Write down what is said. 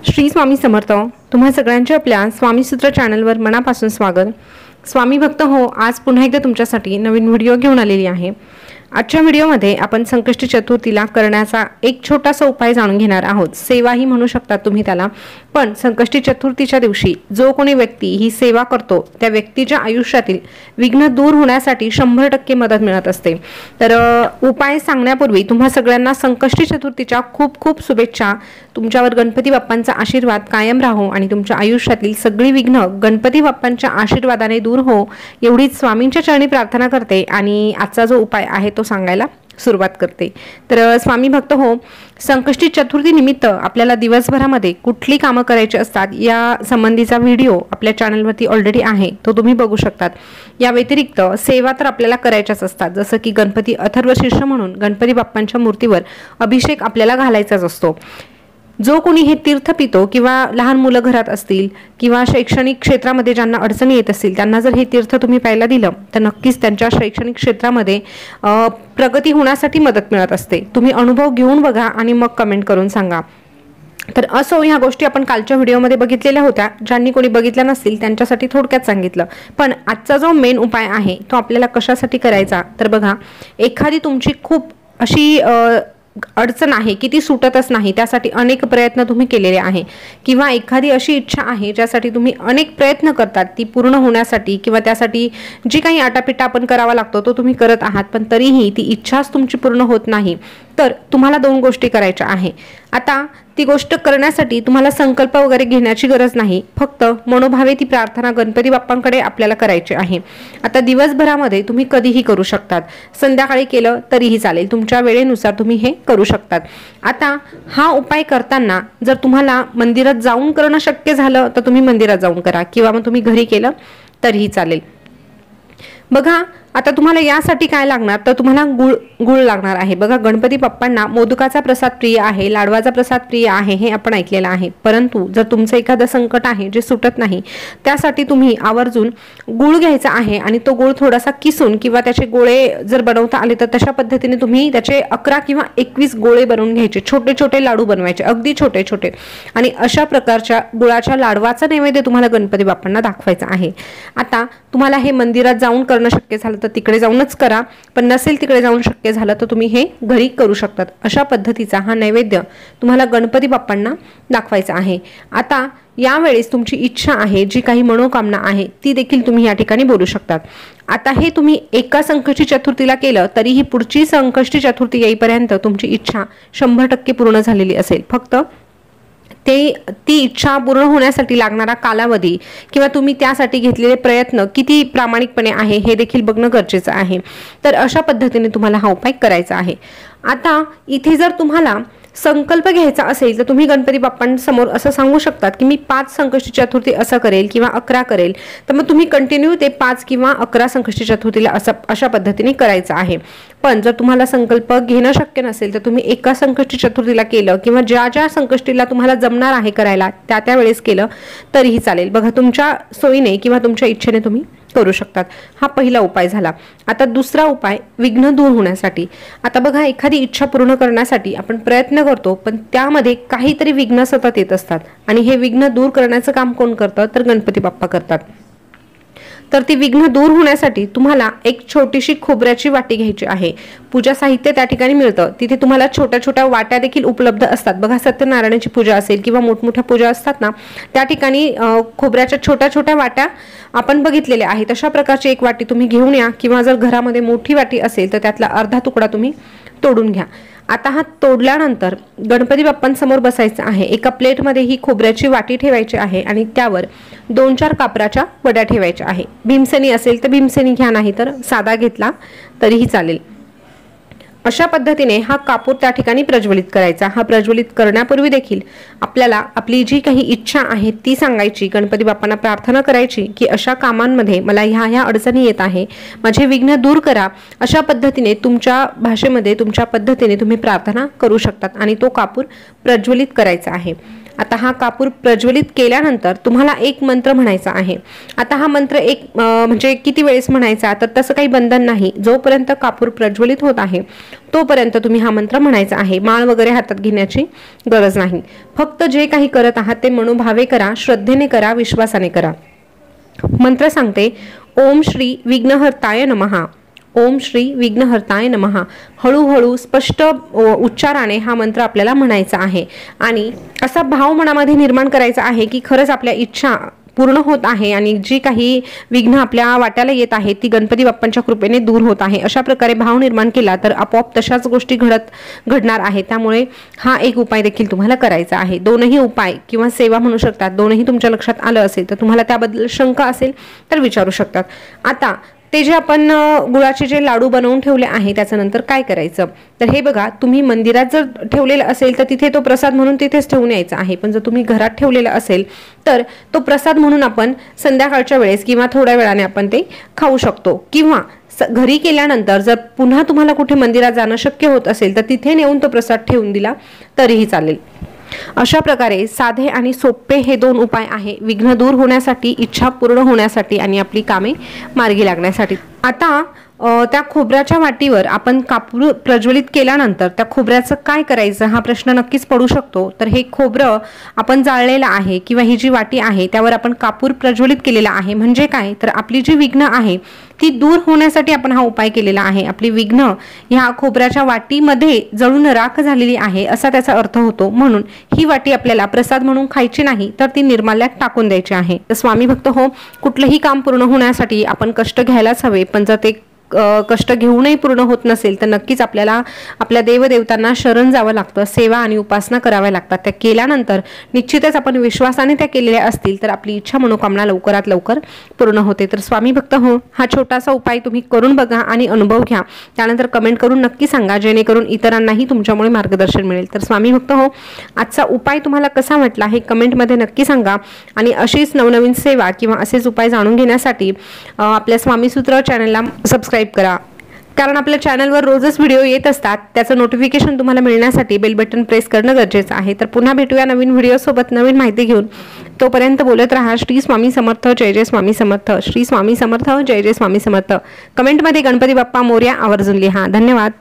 श्री स्वामी समर्थ। तुम्हा सगळ्यांचे आपल्या स्वामी सूत्र चॅनलवर मनापासून स्वागत। स्वामी भक्त हो, आज पुन्हा एकदा तुमच्यासाठी नवीन व्हिडिओ घेऊन आलेली आहे। आजच्या व्हिडिओमध्ये आपण संकष्टी चतुर्थीला करण्याचा एक छोटासा उपाय जाणून घेणार आहोत। सेवाही म्हणू शकता तुम्ही त्याला। पण संकष्टी चतुर्थीच्या दिवशी जो कोणी व्यक्ती ही सेवा करतो त्या व्यक्तीच्या आयुष्यातील विघ्न दूर होण्यासाठी 100% मदत मिळत असते। तर उपाय सांगण्यापूर्वी तुम्हा सगळ्यांना संकष्टी चतुर्थीच्या खूप खूप शुभेच्छा। तुमच्यावर गणपती बाप्पांचा आशीर्वाद कायम राहो आणि तुमच्या आयुष्यातील सगळी विघ्न गणपती बाप्पांच्या आशीर्वादाने दूर हो, एवढीच स्वामींच्या चरणी प्रार्थना करते आणि आजचा जो उपाय आहे तो सांगायला सुरुवात करते। तर स्वामी भक्त हो, संकष्टी चतुर्थी निमित्त आपल्याला दिवसभरामध्ये कुठली कामं करायची असतात या संबंधीचा व्हिडिओ आपल्या चॅनलवरती ऑलरेडी आहे, तो तुम्ही बघू शकतात। या व्यतिरिक्त सेवा तर आपल्याला करायच्याच असतात, जसं की गणपती अथर्व शीर्ष म्हणून गणपती बाप्पांच्या मूर्तीवर अभिषेक आपल्याला घालायचाच असतो। जो कोणी हे तीर्थ पितो किंवा लहान मुलं घरात असतील किंवा शैक्षणिक क्षेत्रामध्ये ज्यांना अडचणी येत असतील त्यांना जर हे तीर्थ तुम्ही प्यायला दिलं तर नक्कीच त्यांच्या शैक्षणिक क्षेत्रामध्ये प्रगती होण्यासाठी मदत मिळत असते। तुम्ही अनुभव घेऊन बघा आणि मग कमेंट करून सांगा। तर असो, ह्या गोष्टी आपण कालच्या व्हिडिओमध्ये बघितलेल्या होत्या, ज्यांनी कोणी बघितल्या नसतील त्यांच्यासाठी थोडक्यात सांगितलं। पण आजचा जो मेन उपाय आहे तो आपल्याला कशासाठी करायचा तर बघा, एखादी तुमची खूप अशी अडचण आहे की ती सुटतच नाही, त्यासाठी अनेक प्रयत्न तुम्ही केलेले आहे किंवा एखादी अशी इच्छा आहे ज्यासाठी तुम्ही अनेक प्रयत्न करतात ती पूर्ण होण्यासाठी किंवा त्यासाठी जी काही आटापिटा आपण करावा लागतो तो तुम्ही करत आहात, पण तरीही ती इच्छाच तुमची पूर्ण होत नाही। तर तुम्हाला दोन गोष्टी करायच्या आहे। आता ती गोष्ट करण्यासाठी तुम्हाला संकल्प वगैरे घेण्याची गरज नाही, फक्त मनोभावे ती प्रार्थना गणपती बाप्पांकडे आपल्याला करायची आहे। आता दिवसभरामध्ये तुम्ही कधीही करू शकतात, संध्याकाळी केलं तरीही चालेल, तुमच्या वेळेनुसार तुम्ही हे करू शकतात। आता हा उपाय करताना जर तुम्हाला मंदिरात जाऊन करणं शक्य झालं तर तुम्ही मंदिरात जाऊन करा किंवा मग तुम्ही घरी केलं तरीही चालेल। बघा, आता तुम्हाला यासाठी काय लागणार तर तुम्हाला गुळ लागणार आहे। बघा, गणपती बाप्पांना मोदकाचा प्रसाद प्रिय आहे, लाडवाचा प्रसाद प्रिय आहे, हे आपण ऐकलेलं आहे। परंतु जर तुमचं एखादं संकट आहे जे सुटत नाही, त्यासाठी तुम्ही आवर्जून गुळ घ्यायचा आहे आणि तो गुळ थोडासा किसून किंवा त्याचे गोळे जर बनवता आले तर तशा पद्धतीने तुम्ही त्याचे 11 किंवा 21 गोळे बनवून घ्यायचे, छोटे छोटे लाडू बनवायचे, अगदी छोटे छोटे, आणि अशा प्रकारच्या गुळाच्या लाडवाचा नैवेद्य तुम्हाला गणपती बाप्पांना दाखवायचा आहे। आता तुम्हाला हे मंदिरात जाऊन करणं शक्य झालं तर तिकडे जाऊनच करा, पण नसेल तिकडे जाऊन शक्य झालं तर तुम्ही हे घरी करू शकतात। अशा पद्धतीचा हा नैवेद्य तुम्हाला गणपती बाप्पांना दाखवायचा आहे। आता यावेळेस तुमची इच्छा आहे, जी काही मनोकामना आहे ती देखील तुम्ही या ठिकाणी बोलू शकतात। आता हे तुम्ही एका संकष्टी चतुर्थीला केलं तरीही पुढची संकष्टी चतुर्थी येईपर्यंत तुमची इच्छा 100% पूर्ण झालेली असेल। फक्त ती इच्छा पूर्ण होण्यासाठी लागणारा कालावधी किंवा तुम्ही त्यासाठी घेतलेले प्रयत्न किती प्रामाणिकपणे आहे हे देखील बघणं गरजेचं आहे। तर अशा पद्धतीने तुम्हाला हा उपाय करायचा आहे। आता इथे जर तुम्हाला संकल्प घ्यायचा असेल तर तुम्ही गणपती बाप्पांसमोर असं सांगू शकतात की मी 5 संकष्टी चतुर्थी असं करेल किंवा 11 करेल, तर मग तुम्ही कंटिन्यू ते 5 किंवा 11 संकष्टी चतुर्थीला अशा पद्धतीने करायचं आहे। पण जर तुम्हाला संकल्प घेणं शक्य नसेल तर तुम्ही एका संकष्टी चतुर्थीला केलं किंवा ज्या ज्या संकष्टीला तुम्हाला जमणार आहे करायला त्या वेळेस केलं तरीही चालेल। बघा, तुमच्या सोयीने किंवा तुमच्या इच्छेने तुम्ही करू शकतात। हा पहिला उपाय झाला। आता दुसरा उपाय विघ्न दूर होण्यासाठी। आता बघा, एखादी इच्छा पूर्ण करण्यासाठी आपण प्रयत्न करतो पण त्यामध्ये काहीतरी विघ्न सतत येत असतात आणि हे विघ्न दूर करण्याचं काम कोण करतं तर गणपती बाप्पा करतात। तर ती विघ्न दूर होण्यासाठी तुम्हाला एक छोटीशी खोबऱ्याची वाटी घ्यायची आहे। पूजा साहित्य त्या ठिकाणी मिळतं, तिथे तुम्हाला छोट्या छोट्या वाट्या देखील उपलब्ध असतात। बघा, सत्यनारायणाची पूजा असेल किंवा मोठमोठ्या पूजा असतात ना, त्या ठिकाणी खोबऱ्याच्या छोट्या छोट्या वाट्या आपण बघितलेल्या आहेत। अशा प्रकारची एक वाटी तुम्ही घेऊन या किंवा जर घरामध्ये मोठी वाटी असेल तर त्यातला अर्धा तुकडा तुम्ही तोडून घ्या। आता हा तोडल्यानंतर गणपती बाप्पांसमोर बसायचं आहे। एका प्लेटमध्ये ही खोबऱ्याची वाटी ठेवायची आहे आणि त्यावर 2-4 कापराच्या वड्या ठेवायच्या आहे। भीमसेनी असेल तर भीमसेनी घ्या, नाही तर साधा घेतला तरीही चालेल। अशा पद्धतीने हा कापूर त्या ठिकाणी प्रज्वलित करायचा। हा प्रज्वलित करण्यापूर्वी देखील आपल्याला आपली जी काही इच्छा आहे ती सांगायची, गणपती बाप्पांना प्रार्थना करायची की अशा कामांमध्ये मला ह्या अडचणी येत आहे, माझे विघ्न दूर करा। अशा पद्धतीने तुमच्या भाषेमध्ये तुमच्या पद्धतीने तुम्ही प्रार्थना करू शकतात आणि तो कापूर प्रज्वलित करायचा आहे। आता हा कापूर प्रज्वलित केल्यानंतर तुम्हाला एक मंत्र म्हणायचा आहे। आता हा मंत्र म्हणजे किती वेळेस म्हणायचा तर तसं काही बंधन नाही, जोपर्यंत कापूर प्रज्वलित होत आहे तोपर्यंत तुम्ही हा मंत्र म्हणायचा आहे। माळ वगैरे हातात घेण्याची गरज नाही, फक्त जे काही करत आहात ते मनोभावे करा, श्रद्धेने करा, विश्वासाने करा। मंत्र सांगते, ओम श्री विघ्नहर्ताय नमः, ओम श्री विघ्नहर्ताय नमः। हळूहळू स्पष्ट उच्चाराने हा मंत्र आपल्याला म्हणायचा आहे आणि असा भाव मनामध्ये निर्माण करायचा आहे की खरंच आपल्या इच्छा पूर्ण होत आहे आणि जी काही विघ्न आपल्या वाट्याला येत आहे ती गणपती बाप्पांच्या कृपेने दूर होत आहे। अशा प्रकारे भाव निर्माण केला तर आपोआप तशाच गोष्टी घडणार आहे। त्यामुळे हा एक उपाय देखील तुम्हाला करायचा आहे। दोनही उपाय किंवा सेवा म्हणू शकतात, दोनही तुमच्या लक्षात आलं असेल तर तुम्हाला त्याबद्दल शंका असेल तर विचारू शकतात। आता ते जे आपण गुळाचे जे लाडू बनवून ठेवले आहे त्याच्यानंतर काय करायचं तर हे बघा, तुम्ही मंदिरात जर ठेवलेलं असेल तर तिथे तो प्रसाद म्हणून तिथेच ठेवून यायचा आहे, पण जर तुम्ही घरात ठेवलेला असेल तर तो प्रसाद म्हणून आपण संध्याकाळच्या वेळेस किंवा थोड्या वेळाने आपण ते खाऊ शकतो। किंवा घरी केल्यानंतर जर पुन्हा तुम्हाला कुठे मंदिरात जाणं शक्य होत असेल तर तिथे नेऊन तो प्रसाद ठेवून दिला तरीही चालेल। अशा प्रकारे साधे आणि सोपे हे दोन उपाय आहे विघ्न दूर होण्यासाठी, इच्छा पूर्ण होण्यासाठी आणि आपली कामे मार्गी लागण्यासाठी। आता त्या खोबऱ्याच्या वाटीवर आपण कापूर प्रज्वलित केल्यानंतर त्या खोबऱ्याचं काय करायचं हा प्रश्न नक्कीच पडू शकतो। तर हे खोबरं आपण जाळलेलं आहे किंवा ही जी वाटी आहे त्यावर आपण कापूर प्रज्वलित केलेला आहे, म्हणजे काय तर आपली जी विघ्न आहे ती दूर होण्यासाठी आपण हा उपाय केलेला आहे। आपली विघ्न ह्या खोबऱ्याच्या वाटीमध्ये जळून राख झालेली आहे असा त्याचा अर्थ होतो, म्हणून ही वाटी आपल्याला प्रसाद म्हणून खायची नाही तर ती निर्माल्यात टाकून द्यायची आहे। तर स्वामी भक्त हो, कुठलंही काम पूर्ण होण्यासाठी आपण कष्ट घ्यायलाच हवे, पण जर ते कष्ट घेऊनही पूर्ण होत नसेल तर नक्कीच आपल्याला आपल्या देवदेवतांना शरण जावं लागतं, सेवा आणि उपासना कराव्या लागतात। त्या केल्यानंतर निश्चितच आपण विश्वासाने त्या केलेल्या असतील तर आपली इच्छा मनोकामना लवकरात लवकर पूर्ण होते। तर स्वामी भक्त हो, हा छोटासा उपाय तुम्ही करून बघा आणि अनुभव घ्या, त्यानंतर कमेंट करून नक्की सांगा जेणेकरून इतरांनाही तुमच्यामुळे मार्गदर्शन मिळेल। तर स्वामी भक्त हो, आजचा उपाय तुम्हाला कसा वाटला हे कमेंटमध्ये नक्की सांगा आणि अशीच नवनवीन सेवा किंवा असेच उपाय जाणून घेण्यासाठी आपल्या स्वामीसूत्र चॅनलला सबस्क्राईब करा, कारण आपल्या चॅनलवर रोजच व्हिडिओ येत असतात। त्याचं नोटिफिकेशन तुम्हाला मिळण्यासाठी बेल बटन प्रेस करणं गरजेचं आहे। तर पुन्हा भेटूया नवीन व्हिडिओ सोबत नवीन माहिती घेऊन, तोपर्यंत बोलत राहा श्री स्वामी समर्थ, जय जय स्वामी समर्थ, श्री स्वामी समर्थ, जय जय स्वामी समर्थ। कमेंटमध्ये गणपती बाप्पा मोरया आवर्जून लिहा। धन्यवाद।